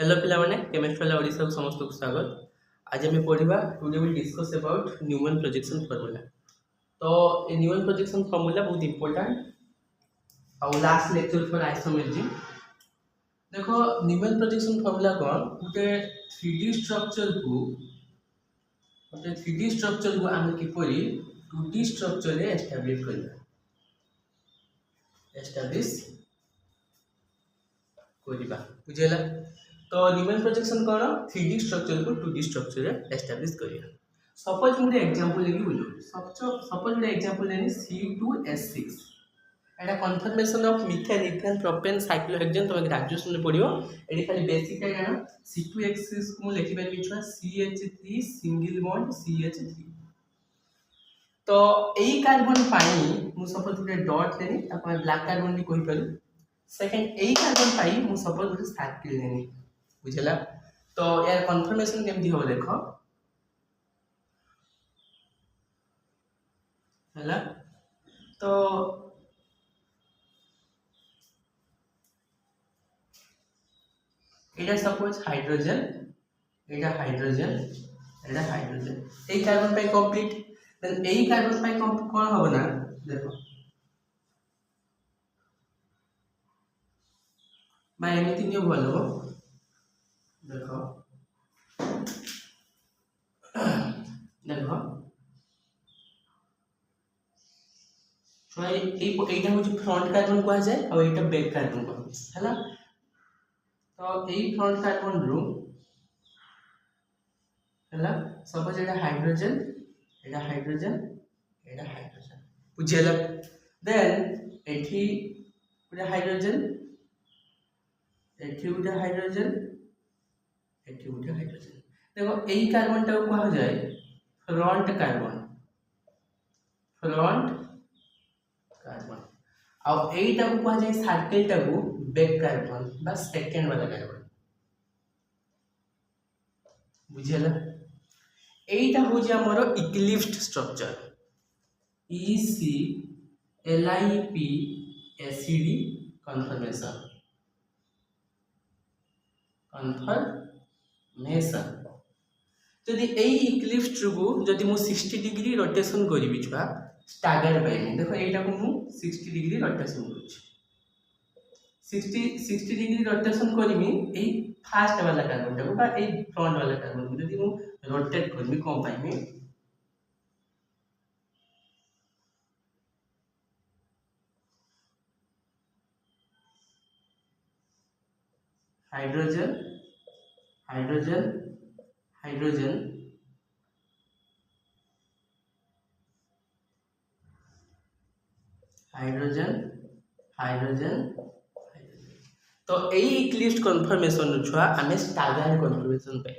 Hello पिलामाने chemistry वाला ओडिसा को समस्त को स्वागत। आज हम पढ़िबा today will discuss about Newman projection formula. तो ए न्यूमन प्रोजेक्शन फार्मूला बहुत इंपोर्टेंट और लास्ट लेक्चर फॉर आइसोमेट्री। देखो न्यूमन प्रोजेक्शन फार्मूला कोन गुटे 3D स्ट्रक्चर को हम किपरि 2D स्ट्रक्चर रे एस्टैब्लिश करिबा बुझेला। तो न्यूमन प्रोजेक्शन कौन 3D स्ट्रक्चर को 2D स्ट्रक्चर रे एस्टैब्लिश करिया। सपोज मुझे एग्जांपल लेके बोलो सपोज मुझे एग्जांपल लेनी C2H6 Etah confirmation of methane ethane propane cyclohexane तो ग्रेजुएशन में पढ़ियो। एडी खाली बेसिक है ना C2H6 को लिखि परबी छुआ CH3 सिंगल बॉन्ड CH3। तो एई कार्बन पाई मु सपोज गुटे डॉट लेनी ताको ब्लैक कार्बन भी कहि पारू। सेकंड एई कार्बन पाई मु सपोज गुटे सर्किल लेनी बुझला। तो यार कन्फर्मेशन केमती हो देखो हैला। तो एटा सपोज हाइड्रोजन एटा हाइड्रोजन एई कार्बन पाई कंप्लीट। देन एई कार्बन पाई कोन हो ना देखो भाई एमिति नियो बोलो देखो देखो तो एटा हो फ्रंट कार्बन को जाए और एटा बैक कार्बन को हैला। तो एई फ्रंट कार्बन रू हैला सपोज एटा हाइड्रोजन बुझेला। देन एठी गुटे हाइड्रोजन एठी गुटे हाइड्रोजन देखो एई कार्बन टा को जाए फ्रंट कार्बन और एटा को कहा जाए सर्किल टा को बैक कार्बन बा सेकंड वाला कार्बन बुझेला। एटा हो जे हमरो इक्लिप्स्ड स्ट्रक्चर ECLIP एसिडी कन्फर्मेशन जदि एई इक्लिप्स्ड को जदि मु 60 डिग्री रोटेशन करिवि छुआ स्टागर्ड पाइनी देखो एटा को मु 60 डिग्री रोटेशन करूछि 60 डिग्री रोटेशन करिमि एई फास्ट वाला कार्बन टा को बा एई फ्रंट वाला कार्बन को जदि मु रोटेट करबी कोन पाइमि hydrogen hydrogen hydrogen hydrogen hydrogen तो एई इक्लिप्स्ड कन्फर्मेशन छुआ हमें स्टागर्ड कन्फर्मेशन पे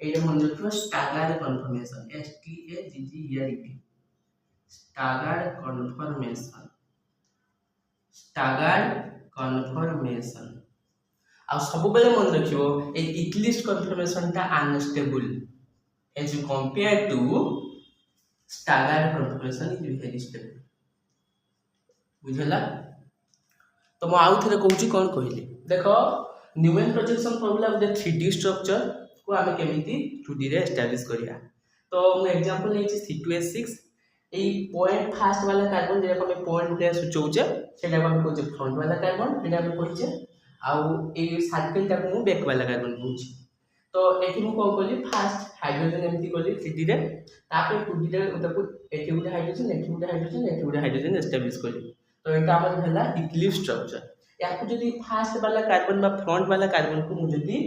एटा मन छुआ staggered conformation STAGGERT staggered conformation आ सब बेले मन रखियो ए इक्लिप्स्ड कन्फर्मेशन टा unstable as compared to staggered conformation is very stable बुझला। तो मु आउ थरे कहूची कोन कहली देखो न्यूमन प्रोजेक्शन फार्मूला गुटे 3D स्ट्रक्चर को आमे केमिति 2D रे एस्टैब्लिश करिया। तो मु एग्जांपल लेछि C2H6 एई पॉइंट फर्स्ट वाला कार्बन जे हम पॉइंट रे सुचौचे सेटा हम कहूचे फ्रंट वाला कार्बन एटा हम कहूचे आउ एई सर्किल टा को बैक वाला कार्बन कहूची। तो एठी मु कोन कहली फर्स्ट हाइड्रोजन एमती कहली 3D रे तापर 2D रे उताको एठी गुटे हाइड्रोजन एठी गुटे हाइड्रोजन एठी गुटे हाइड्रोजन एस्टैब्लिश करली। तो एटा हमर भेला इक्लिप्स स्ट्रक्चर याको जदी फास्ट वाला कार्बन बा फ्रंट वाला कार्बन को मु जदी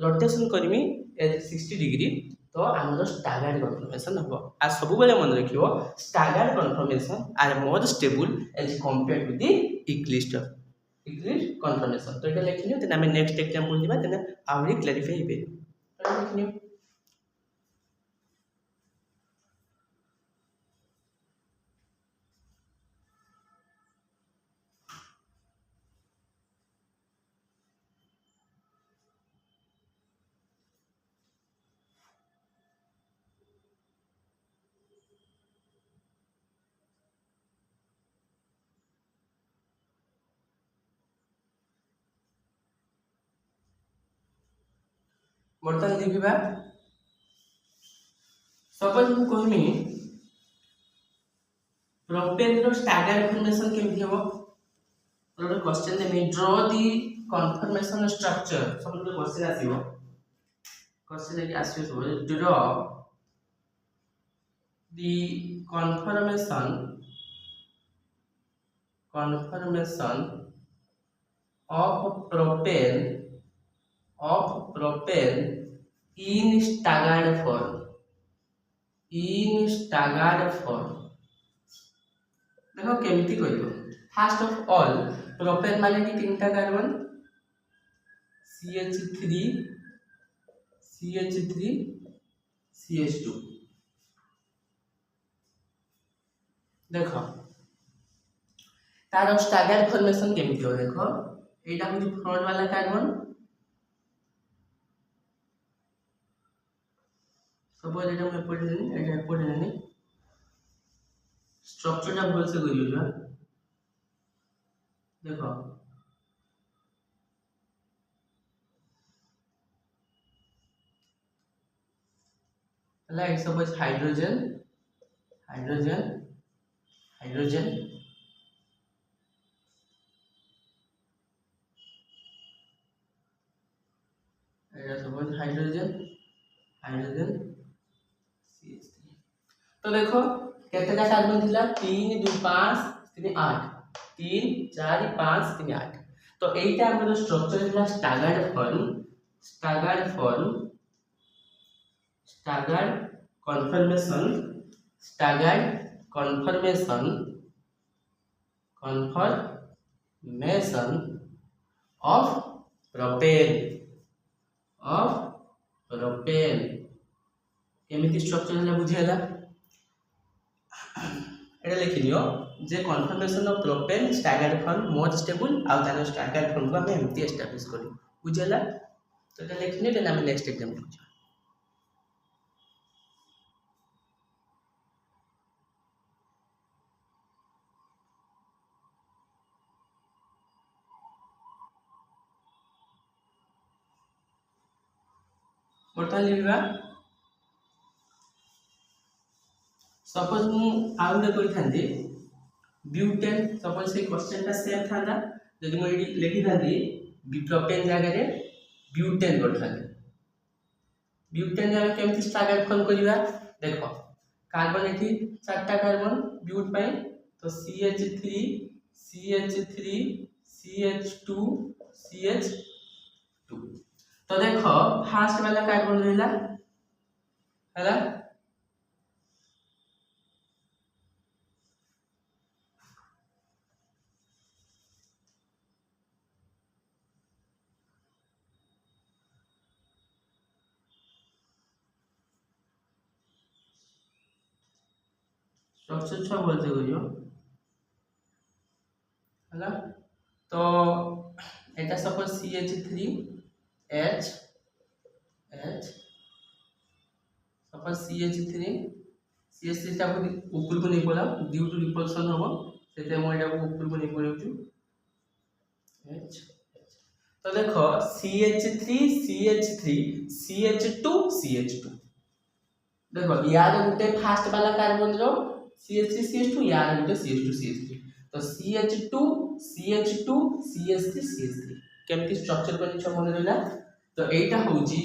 रोटेशन करमी एट 60 डिग्री तो हमर स्टागर्ड कन्फर्मेशन हबो। आ सब बेले मन रखियो staggered conformation are more stable as compared to the eclipse conformation. तो एटा लिखियो तने हम नेक्स्ट एग्जांपल दिबा तने आवरी क्लैरिफाई हेबे तो लिखियो। बर्तमान लिखिबा सपोज मु कहमी प्रोपेन रो स्टैगर्ड फॉर्मेशन केमति हबो गोटे क्वेश्चन देमी ड्रॉ दी कन्फर्मेशन स्ट्रक्चर सब क्वेश्चन आसीबो क्वेश्चन एक आसीबो सब ड्रॉ दी conformation of propane in staggered form देखो केमती करियो फर्स्ट ऑफ ऑल प्रोपेन माने कि तीनटा कार्बन CH3 CH3 CH2 देखो तार स्टैगर्ड फॉर्मेशन केमती हो देखो एटा हो फ्रंट वाला कार्बन सपोज एटा मैं एपोर्ट नहीं स्ट्रक्चर टा भल से करियो जा देखो like suppose hydrogen suppose hydrogen CH3 तो देखो केतेटा कार्बन थिला 3 2 5 3 8 3 4 5 3 8 तो एटा हमर स्ट्रक्चर थिला स्टैगर्ड conformation of propane केमिति स्ट्रक्चर हला बुझियला एटा लिखि दियो जे conformation of propane staggered form more stable आ तार स्टैगर्ड फॉर्म को हम एमती एस्टैब्लिश करी बुझियला तो एटा लिखिने देन हम नेक्स्ट एग्जांपल बुझिया बर्तमान लिखिबा सपोज मु आउटे करि थांती ब्यूटेन सपोज से क्वेश्चन ता सेम थांदा जदि मु एडी लिखि थांती प्रोपेन जगह रे ब्यूटेन कर थांती ब्यूटेन जगह केमति स्टैगर्ड फॉर्म करिवा देखो कार्बन एठी चारटा कार्बन ब्यूट पाए तो CH3 CH2 CH2 तो देखो फर्स्ट वाला कार्बन रहला हला स्ट्रक्चर छ बोलते करियो हला तो एटा suppose CH3 H suppose CH3 ता ऊपर को नहीं पड़ा ड्यू टू रिपल्सन हो सेते हम एटा को ऊपर को नहीं पड़ियो H तो देखो CH2 देखो यार गुटे फर्स्ट वाला कार्बन रो CH3 यार गुटे CH2 तो CH3 केमती स्ट्रक्चर करनी छ मन रहला तो एटा होची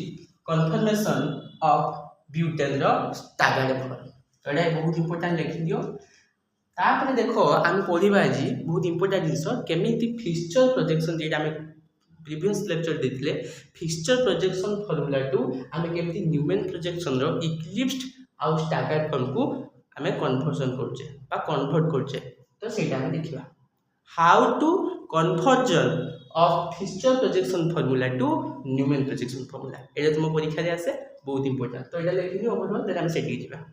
कन्फर्मेशन ऑफ ब्यूटेन रो स्टैगर्ड फॉर्म तो एटा बहुत इंपोर्टेंट लिखि दियो तापर देखो हम पढिबा जी बहुत इंपोर्टेंट जिंस केमिति फिक्सचर प्रोजेक्शन जेटा हम प्रीवियस लेक्चर देखले फिक्सचर प्रोजेक्शन फार्मूला टू हम केमिति न्यूमैन प्रोजेक्शन रो इक्लिप्स्ड आउ स्टैगर्ड फॉर्म को हमें कन्वर्जन करछे बा कन्वर्ट करछे तो सेटा हम देखिबा how to conversion of fixture projection formula to Newman projection formula एटा तुम परीक्षा रे आसे बहुत इंपोर्टेंट तो एटा लिखिनी ओवरऑल देन हम सेठी जिबा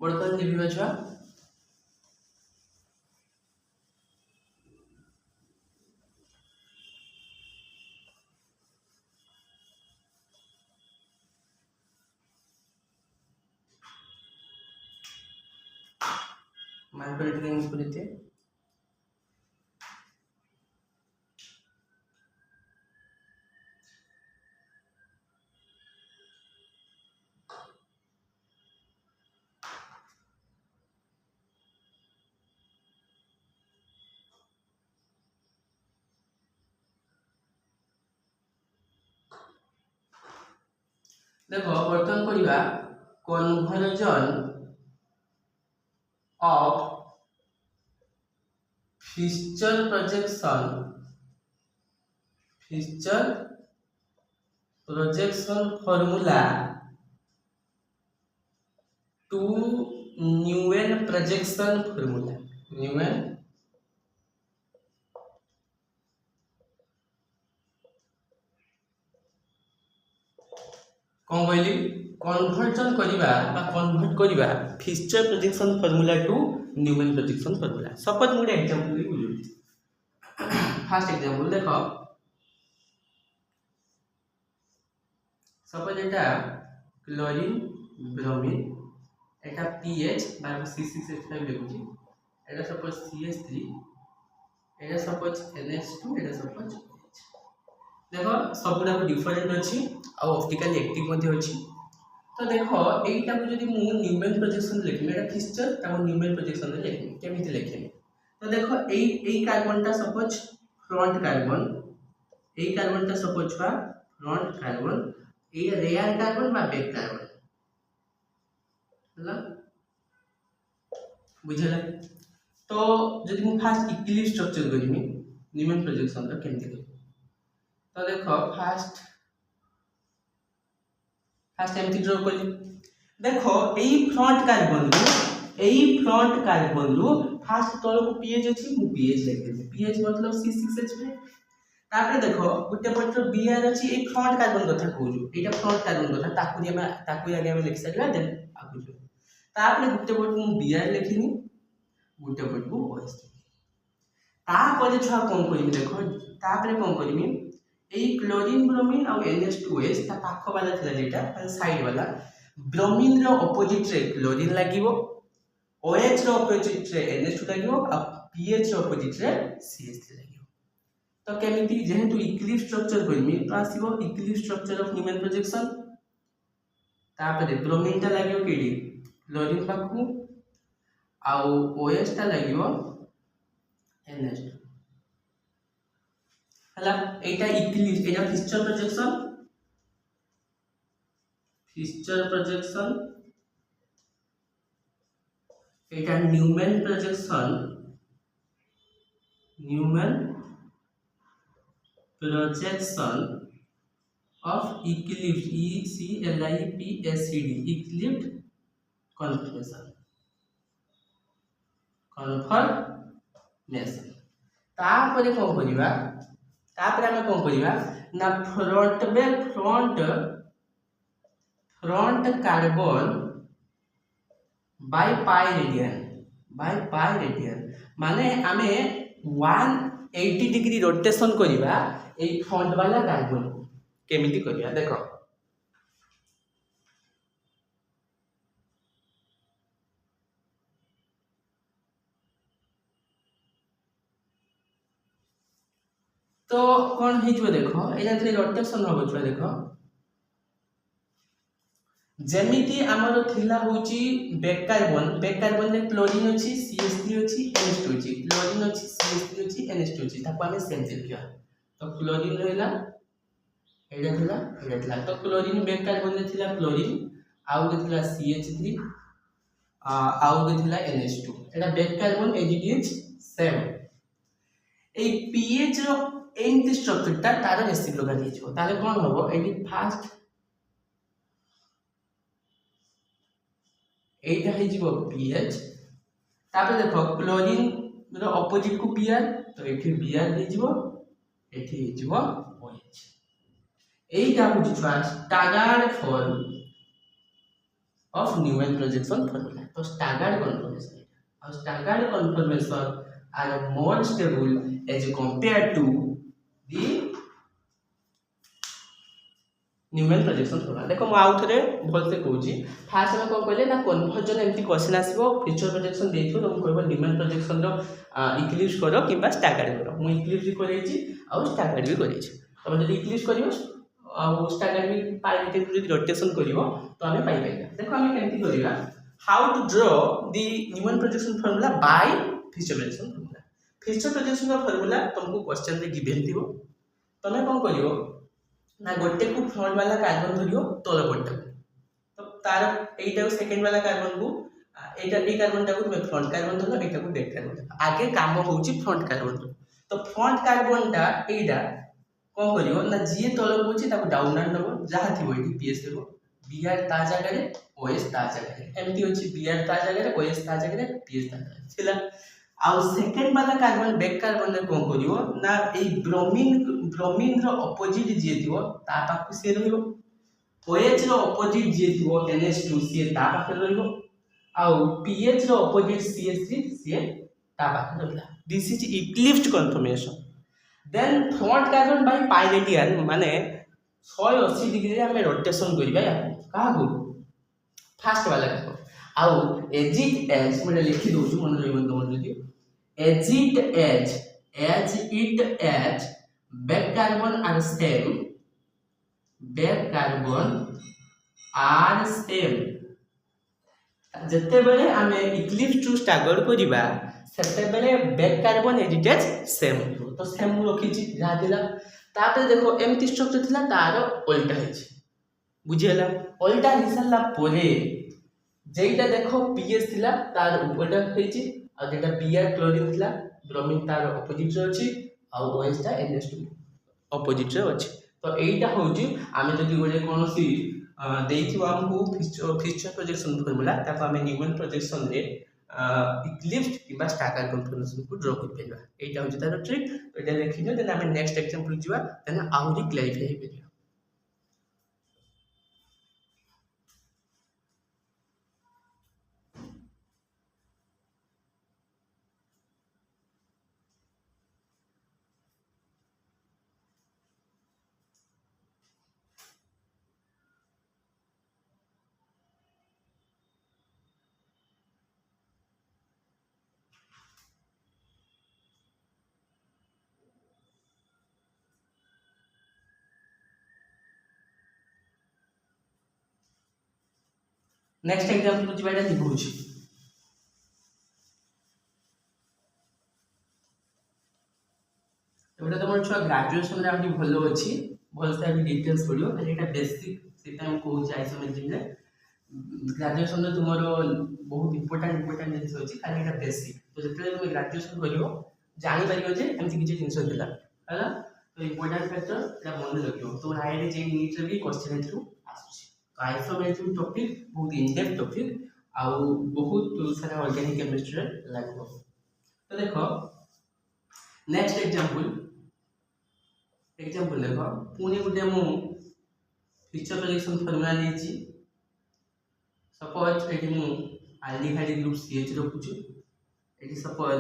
बर्तन लिखिबा छुआ मार्केटिंग करते देखो बर्तन करवा conversion of Fischer projection formula to Newman projection formula Newman कौन कहली कन्वर्जन करवा बा कन्वर्ट करवा Fischer projection formula to Newman projection formula suppose मुझे एग्जांपल दे बुझुली फर्स्ट एग्जांपल देखो सपोज एटा क्लोरीन ब्रोमीन एटा पीएच बार C6H5 लिखुची एटा सपोज CH3 एटा सपोज NH2 एटा सपोज देखो सबुडा डिफरेंट अछि आ ऑप्टिकल एक्टिव मध्ये अछि तो देखो एटा को जदी मु न्यूमेन प्रोजेक्शन लिखमे एटा फीचर ता न्यूमेन प्रोजेक्शन रे लिखमे केमिति लिखमे तो देखो एई कार्बन ता सपोज फ्रंट कार्बन एई कार्बन ता सपोज बा फ्रंट कार्बन एई रेयर कार्बन बा बैक कार्बन हला बुझला तो जदी मु फास्ट इक्विलिब्रियम स्ट्रक्चर करमी न्यूमेन प्रोजेक्शन ता केमिति तो देखो फास्ट एमती ड्रॉ कर देखो एई फ्रंट कार्बन रु फास्ट तल को पीएच अछि मु पीएच लिख देबे पीएच मतलब C6H5 तापर देखो गुटे पटर बीआर अछि एई फ्रंट कार्बन कथा कहूजु एटा फ्रंट कार्बन कथा ताकू आगे हम लिख सकला देन आगु जो तापर गुटे पट मु बीआर लिखिनी गुटे पट को ओएस तापर छुआ कोन करबी देखो तापर कोन करबी एई क्लोरीन ब्रोमीन और NH2S ता पाखो वाला थिला जेटा साइड वाला ब्रोमीन रो ऑपोजिट रे क्लोरीन लागिवो OH रो ऑपोजिट रे NH2 लागिवो आ pH रो ऑपोजिट रे CH3 लागिवो तो केमिति जेहेतु इक्विलिब्रियम स्ट्रक्चर करमी तो आसीबो equilibrium structure of Newman projection तापर ब्रोमीन ता लागिवो केडी क्लोरीन पाखु आ OH ता लागिवो NH2 हला एटा इक्विलिब्रियम एटा फीचर प्रोजेक्शन एटा Newman projection of equilibrium equilibrium conformation तापर कोन करिवा तापर हमें कोन करिवा ना front carbon by pi radian माने हमें 180 डिग्री रोटेशन करिवा ए फ्रंट वाला कार्बन को केमिति करिया देखो तो कौन है देखो ये रोटेशन हम छुआ देखो जेमिति आमर थिला होची बैक कार्बन रे क्लोरीन अछि CH3 अछि NH2 अछि क्लोरीन अछि CH3 अछि NH2 अछि ताको हमें सेम लिखिया तो क्लोरीन रहला एडा थिला तो क्लोरीन बैक कार्बन रे थिला क्लोरीन आउ के थिला CH3 आउ के थिला NH2 एडा back carbon as it is same A pH रो एंटी स्ट्रक्चर ता तार रेसिप्रोकल हिजो ताले कोन होबो एटी फास्ट एटा हिजो pH तापर देखो क्लोरीन रो ऑपोजिट को Br तो एठी Br हिजो एठी हिजो OH एटा बुझी छुआ स्टागार्ड form of Newman projection formula. तो staggered conformation और staggered conformation are more stable as compared to the Neumann projection formula देखो मु आउ थरे भलसे कहूची फास्ट में कोन कहले ना कन्वर्जन एमती क्वेश्चन आसीबो फ्यूचर प्रोजेक्शन देइथो तुम कहबो न्यूमेन प्रोजेक्शन रो इक्लिप्स करो किबा स्टैगर्ड करो मु इक्लिप्स भी करैछि आ स्टैगर्ड भी करैछि तब जदि इक्लिप्स करियो आ स्टैगर्ड भी पाइबे जदि रोटेशन करियो तो हमें पाइ पाइबा देखो हमें केमती करिया how to draw the Newman projection formula by future projection formula future projection formula तुमको क्वेश्चन रे गिवन थिबो तमे कोन करियो ना गोटे को फ्रंट वाला कार्बन धरियो तल पट्टा तो तार एटा को सेकंड वाला कार्बन को एटा ए कार्बन टा को तुम फ्रंट कार्बन धरो एटा को बैक कार्बन आगे काम होउची फ्रंट कार्बन तो फ्रंट कार्बन टा एटा कोन करियो ना जे तल होउची ताको डाउन आर नबो जहा थिबो एटी पीएस देबो बीआर ता जगह रे ओएस ता जगह रे एमती होची बीआर ता जगह रे ओएस ता जगह रे पीएस ता जगह रे छिला आउ सेकंड वाला कार्बन बैक कार्बन रे कोन करियो ना ए ब्रोमीन रो ऑपोजिट जे थिबो ता पाखु से रहइबो OH रो ऑपोजिट जे थिबो NH2 से ता पाखु रहइबो आउ pH रो ऑपोजिट CH3 से ता पाखु रहइला this is eclipsed conformation then front carbon by pi radian माने 180 डिग्री रे हमें रोटेशन करिबा काहा को फास्ट वाला को आउ एजिट एज मोले लिखि दोछु मन रहइबो तमन जदी as it as it as back carbon are same जते बेले आमे इक्लिप्स टू स्टैगर्ड करिबा सेते बेले back carbon as it as same तो सेम रखिछि जा दिला ताते देखो एमती स्ट्रक्चर थिला तार उल्टा हिछि बुझियला उल्टा हिसला पोरे जेइटा देखो पीएच थिला तार उल्टा हिछि आ जेटा बीआर क्लोरीन थिला ब्रोमीन तार ऑपोजिट रे अछि आ ओएच ता NH2 ऑपोजिट रे अछि तो एइटा होउची आमे जदि गोले कोनोसी देइथिबो हमकु फ्यूचर प्रोजेक्शन फार्मूला ताको आमे न्यूमेन प्रोजेक्शन रे इक्लिप्स किबा स्टैगर्ड कन्फर्मेशन को ड्रॉ कर पेबा एइटा होउची तार ट्रिक तो एटा देखिनो देन आमे नेक्स्ट एग्जांपल जिवा देन आउरी क्लैरिफाई हे पेरियो नेक्स्ट एग्जांपल जिबाटा लिखुछि एबे तमर छुआ ग्रेजुएशन रे आंटी भलो अछि भल से अभी डिटेल्स पढियो पहले एटा बेसिक सेटा हम कहू छै आइसोमेट्री रे ग्रेजुएशन रे तुमरो बहुत इंपोर्टेंट जिंस अछि खाली एटा बेसिक तो जतले तुम ग्रेजुएशन करियो जानि परियो जे एमति किछि जिंस दिला हला तो इंपोर्टेंट फैक्टर एटा मन रखियो तो आईडी जे नीट रे भी क्वेश्चन थ्रू आसुछि तो आइसोमेट्री टॉपिक बहुत इन डेप्थ टॉपिक आ बहुत सारा ऑर्गेनिक केमिस्ट्री रे लागो तो देखो नेक्स्ट एग्जांपल देखो पुणी गुटे मु फ्यूचर प्रोजेक्शन फार्मूला लेछि सपोज एटी मु अल्डिहाइड ग्रुप CH रखुछु एटी सपोज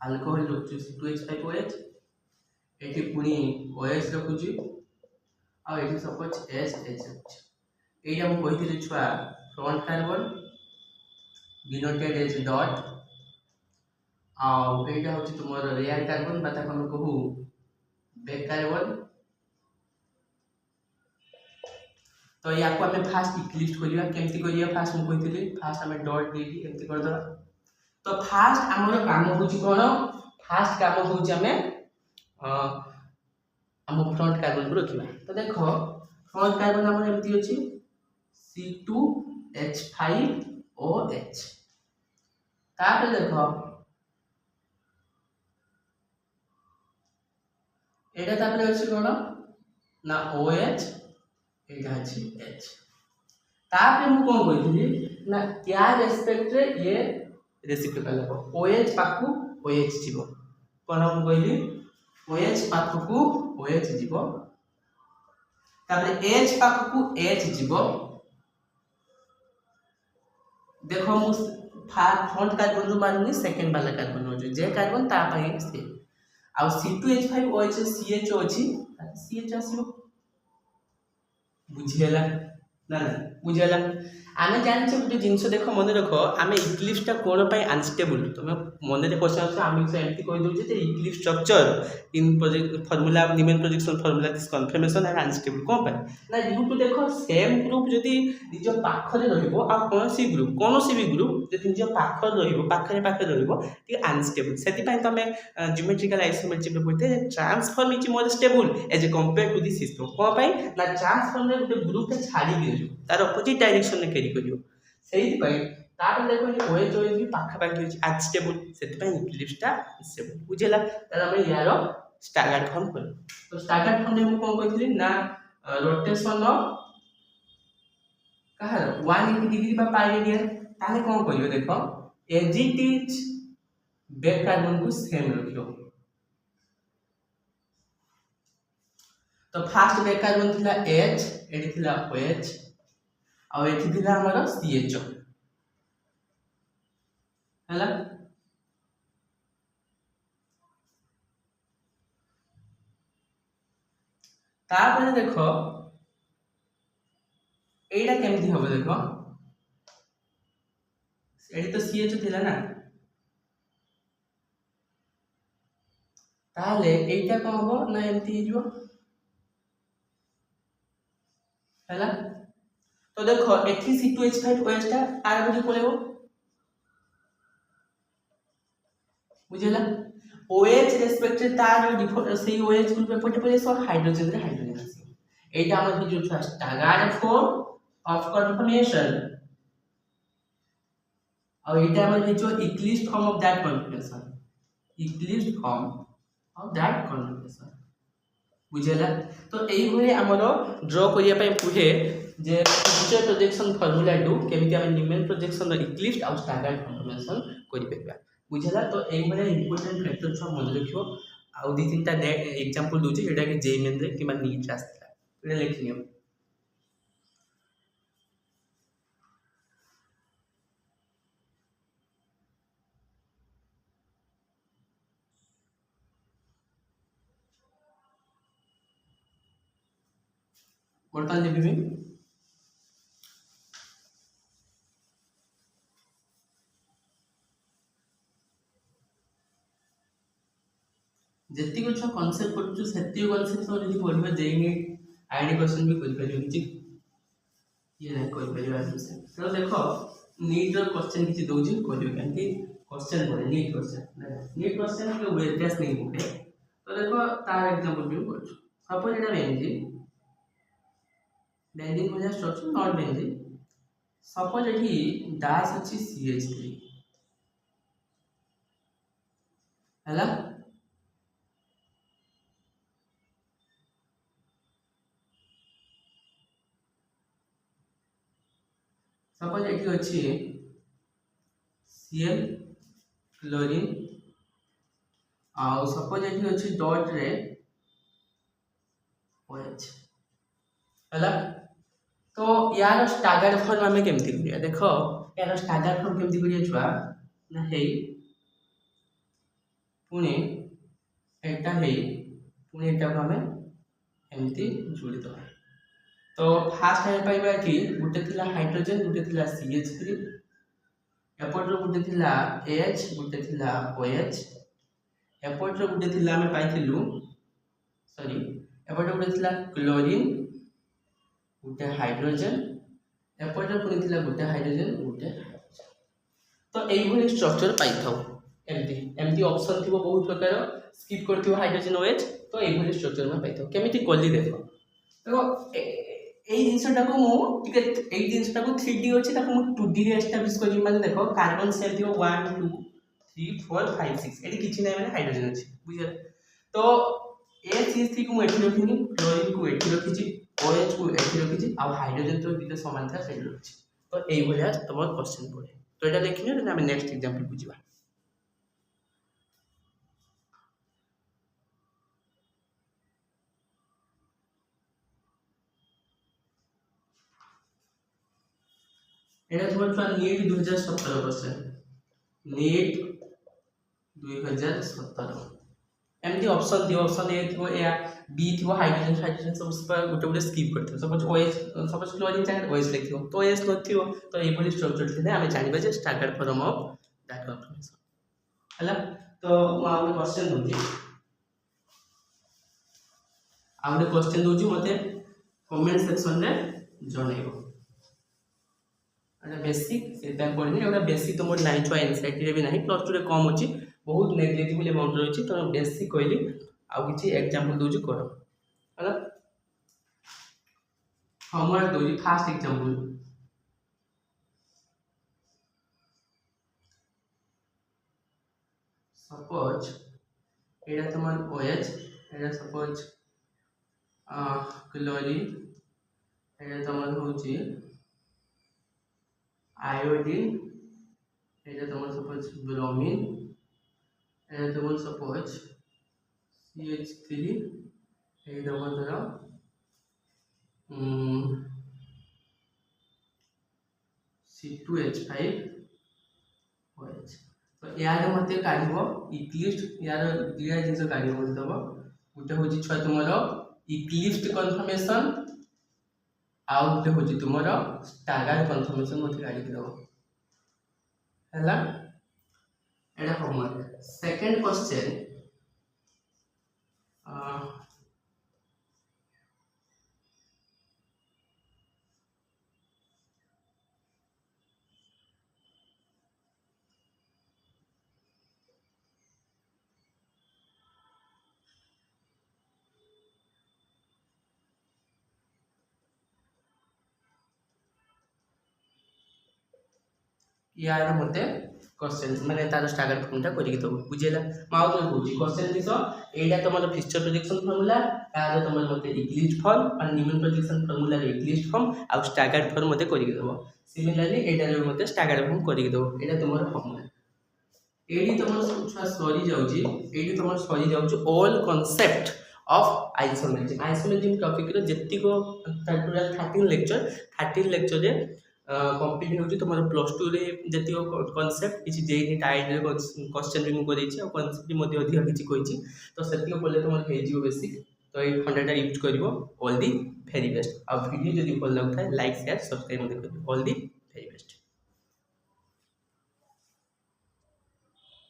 अल्कोहल रखुछु C2H5OH एटी पुणी OH रखुछु आ एटी सपोज SH रखुछु एटा मु कहिथिले छुआ front carbon denoted as dot आ एटा होछि तुमर रेयर कार्बन बाता हम कहू बैक कार्बन तो या को हमें फास्ट इक्लिप्स करिया केमति करिया फास्ट हम कहिथिले फास्ट हमें डॉट देकी केमति कर दवा तो फास्ट हमर काम होछि कोन फास्ट काम होछि हमें हम फ्रंट कार्बन को रखिबा तो देखो फ्रंट कार्बन हमर एमति अछि C2H5OH तापर देखो एटा तापर अछि कोन ना OH एटा अछि H तापर मु कोन कहिथिली ना क्या रेस्पेक्ट रे ये रेसिप्रोकल हो OH पाखु OH जीवो कोन हम कहिली OH पाखु OH जीवो तापर H पाखु H जीवो देखो मु फ्रंट कार्बन रू मानुनी सेकंड वाला कार्बन हो जे कार्बन ता पाए से आ C2H5 OH CH अछि CH आसीबो बुझियला ना ना बुझियला आमे जानछे गुटे जिंस देखो मन रखो आमे इक्लिप्स ता कोन पाई अनस्टेबल तुमे मन रे क्वेश्चन আছে आमे से एमटी कहि दउ जे eclipse structure in project formula Newman projection formula this conformation and unstable कोन पाई ना ड्यू टू देखो सेम ग्रुप जदी निज पाखरे रहिबो आ कोनोसी भी ग्रुप जदी निज पाखरे रहिबो पाखरे रहिबो टी अनस्टेबल सेति पाई तमे ज्योमेट्रिकल आइसोमेट्रिक रे पढते transform is more stable as a compare to the system कोन पाई ना ट्रांसफॉर्म रे गुटे ग्रुप के छाडी दियो तार अपोजिट डायरेक्शन में कैरी करियो सेहि पई तार देखो ये OH OH भी पाखा पाखी अछि अनस्टेबल सेति पई इक्लिप्स टा स्टेबल बुझेला तार हम यारो स्टैगर्ड फॉर्म कर तो स्टैगर्ड फॉर्म रे हम कोन कहथिली ना रोटेशन ऑफ कहार 180 डिग्री बा पाई रेडियन ताले कोन करियो देखो as it is back carbon को सेम रखियो तो फास्ट बैक कार्बन थिला H एडी थिला OH आ एठी थिला हमर CH हला तापर देखो एटा केमथि होबे देखो एडी तो CH थिला ना ताले एटा कोन हो ना एमथि हिजो हला तो देखो एठी C2H5 OH टा आर बजे पलेबो बुझेला OH रेस्पेक्टेड तार से OH ग्रुप में पटे पले सो हाइड्रोजन रे हाइड्रोजन आसी एटा हमर हिजो छ स्टैगर्ड फॉर्म ऑफ कन्फर्मेशन और एटा हमर हिजो eclipse form of that conformation eclipse form of that conformation बुझेला तो एई भले हमरो ड्रा करिया पय पुहे जे फ्यूचर प्रोजेक्शन फार्मूला डू केमिति हम निमेन प्रोजेक्शन इक्लिप्स और स्टैगर्ड कन्फर्मेशन करि पेबा बुझेला तो एई भले इंपोर्टेंट फैक्टर छ मन रखियो आ दि तीनटा एग्जांपल दोछि एटा के जेई मेन रे किबा नीट आस्थिला एटा लिखियो वर्तमान देबी जेति कुछ कांसेप्ट पढछु सेति कांसेप्ट सब जदि पढिबा जेई आईडी क्वेश्चन भी करि परियो किछि ये नहीं करि परियो आंसर तो देखो नीट रो क्वेश्चन किछि दोछि करियो कांति क्वेश्चन पढे नीट क्वेश्चन के वेटेज नहीं पढे तो देखो तार एग्जांपल भी करछु सपोज एटा बेंजीन भलिया स्ट्रक्चर नॉट बेंजीन सपोज एठी डैश अछि CH3 हला सपोज एठी अछि Cl क्लोरीन आ सपोज एठी अछि डॉट रे OH हला तो यार स्टैगर्ड फॉर्म हमें केमति करिया देखो यार स्टैगर्ड फॉर्म केमति करिया छुआ ना हे पुणे एटा हे पुणे एटा को हमें एमती जोड़ी दबा तो फास्ट है पाइबा कि गुटे थिला हाइड्रोजन गुटे थिला CH3 एपट रो गुटे थिला H गुटे थिला OH एपट रो गुटे थिला हमें पाइथिलु सॉरी एपट रो गुटे थिला क्लोरीन गुटे हाइड्रोजन एपट रो पुनी थिला गुटे हाइड्रोजन गुटे हाइड्रोजन तो एई भली स्ट्रक्चर पाइ थाउ एमती एमती ऑप्शन थिबो बहुत प्रकार स्किप करथिबो हाइड्रोजन OH तो एई भली स्ट्रक्चर में पाइ थाउ केमिति कोली देखो देखो एई जिंसटा को मु टिके एई जिंसटा को 3D अछि ताको मु 2D रे एस्टैब्लिश करि माने देखो कार्बन शेल थिबो 1 2 3 4 5 6 एडी किछि नै माने हाइड्रोजन अछि बुझिया तो CH3 को मु एठी रखिनी क्लोरीन को एठी रखिछि OH को एठी रखिछि आ हाइड्रोजन तो बिते समान था सेठी रखिछि तो एई भलिया तमर क्वेश्चन पड़े तो एटा देखिने त हम नेक्स्ट एग्जांपल बुझिबा এটা তোমার ছুয়া নিট 2017 क्वेश्चन নিট 2017 एमती ऑप्शन दियो ऑप्शन ए थो या बी थो हाइड्रोजन हाइड्रोजन सब उस पर गोटे गोटे स्किप करते सपोज ओएच सपोज क्लोरीन चाहे ओएच लिखियो तो ओएच नथियो तो ए भली स्ट्रक्चर थिले आमे जानिबा जे standard form of that conformation हला तो आ क्वेश्चन होती आउटे क्वेश्चन दोजु मते कमेंट सेक्शन रे जणैबो अरे बेसिक सेटा पढिने एउटा बेसिक तो मोर नाइ छुआ एनसीईआरटी रे भी नाही प्लस 2 रे कम अछि बहुत नेग्लेक्टेबल अमाउंट रही तो बेसिक कहली आउ किछि एग्जांपल दोजु करो हला होमवर्क दोजु फास्ट एग्जांपल सपोज एटा तमन OH एटा सपोज क्लोरीन एटा तमन होची आयोडीन एटा तमन सपोज ब्रोमीन एटा तमन सपोज CH3 एटा तमन धरो C2H5 OH तो यार मते काढिबो इक्लिस्ट यार दिया जिंस काढिबो दबो गुटे होची छ तुमरो इक्लिस्ट कन्फर्मेशन आउट होची तुमरो स्टैगर्ड कन्फर्मेशन मते काढि दबो हला एटा होमवर्क सेकंड क्वेश्चन यार मते क्वेश्चन माने तार स्टैगर्ड फॉर्मटा करिक दबो बुझेला माउ तो बुझी क्वेश्चन दिसो एटा तमरो फिक्सचर प्रेडिक्शन फार्मूला तार तमरो मते इक्लिस्ट फॉर्म और न्यूमन प्रेडिक्शन फार्मूला रे इक्लिस्ट फॉर्म और स्टैगर्ड फॉर्म मते करिक दबो सिमिलरली एटा रे मते स्टैगर्ड फॉर्म करिक दबो एटा तमरो फार्मूला एडी तमरो छुआ सरी जाउची एडी तमरो सरी जाउची all concept of isomerism topic रे जेतिको टोटल 13 लेक्चर रे कंप्लीट होची तुम्हारा प्लस 2 रे जतिको कांसेप्ट किछि जेई टाइड रे क्वेश्चन रिमूव करै छी और कांसेप्ट मध्ये अधिक किछि कहिछि तो सेतिको पले तुम्हारा हे जियो बेसिक तो ए फंडाटा यूज करिवो ऑल दी वेरी बेस्ट और वीडियो जदि भल लागथाय लाइक शेयर सब्सक्राइब मध्ये करिवो ऑल दी